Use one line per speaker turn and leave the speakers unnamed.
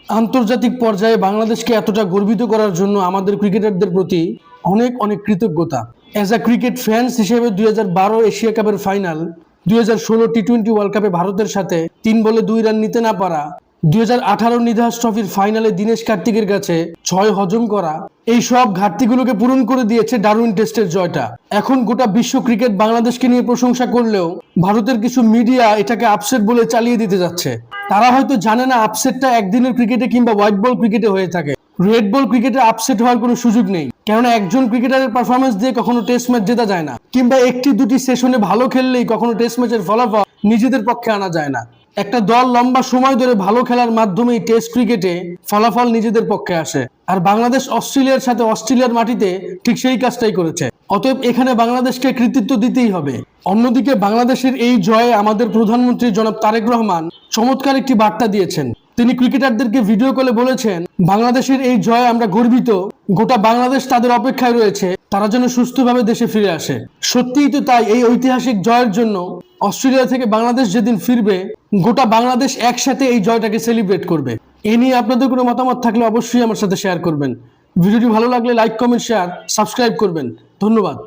আন্তর্জাতিক পর্যায়ে বাংলাদেশকে এতটা গর্বিত করার জন্য আমাদের ক্রিকেটারদের প্রতি অনেক অনেক কৃতজ্ঞতা। অ্যাজ আ ক্রিকেট ফ্যান্স হিসেবে 2012 এশিয়া কাপের ফাইনাল, 2016 টি-20 ওয়ার্ল্ড কাপে ভারতের সাথে 3 বলে 2 রান নিতে না পারা, 2018 নিধাস ট্রফির ফাইনালে দীনেশ কার্তিকের কাছে 6 হজম করা, এই সব ঘাটতিগুলোকে পূরণ করে দিয়েছে ডারউইন টেস্টের জয়টা। এখন গোটা বিশ্ব ক্রিকেট বাংলাদেশকে নিয়ে প্রশংসা করলেও ভারতের কিছু মিডিয়া এটাকে আপসেট বলে চালিয়ে দিতে যাচ্ছে। তারা হয়তো জানে না আপসেটটা একদিনের ক্রিকেটে কিংবা হোয়াইট বল ক্রিকেটে হয়ে থাকে। রেড বল ক্রিকেটে আপসেট হওয়ার কোনো সুযোগ নেই, কেননা একজন ক্রিকেটারের পারফরমেন্স দিয়ে কখনো টেস্ট ম্যাচ জেতা যায় না, কিংবা একটি দুটি সেশনে ভালো খেললেই কখনো টেস্ট ম্যাচের ফলাফল নিজেদের পক্ষে আনা যায় না। একটা দল লম্বা সময় ধরে ভালো খেলার মাধ্যমেই টেস্ট ক্রিকেটে ফলাফল নিজেদের পক্ষে আসে। আর বাংলাদেশ অস্ট্রেলিয়ার সাথে অস্ট্রেলিয়ার মাটিতে ঠিক সেই কাজটাই করেছে। অতএব এখানে বাংলাদেশকে কৃতিত্ব দিতেই হবে। অন্যদিকে বাংলাদেশের এই জয়ে আমাদের প্রধানমন্ত্রী জনাব তারেক রহমান চমৎকার একটি বার্তা দিয়েছেন। তিনি ক্রিকেটারদেরকে ভিডিও কলে বলেছেন, বাংলাদেশের এই জয়ে আমরা গর্বিত, গোটা বাংলাদেশ তাদের অপেক্ষায় রয়েছে, তারা যেন সুস্থভাবে দেশে ফিরে আসে। সত্যিই তো তাই, এই ঐতিহাসিক জয়ের জন্য অস্ট্রেলিয়া থেকে বাংলাদেশ যেদিন ফিরবে, গোটা বাংলাদেশ একসাথে এই জয়টাকে সেলিব্রেট করবে। এ নিয়ে আপনাদের কোনো মতামত থাকলে অবশ্যই আমার সাথে শেয়ার করবেন। ভিডিওটি ভালো লাগলে লাইক, কমেন্ট, শেয়ার, সাবস্ক্রাইব করবেন। ধন্যবাদ।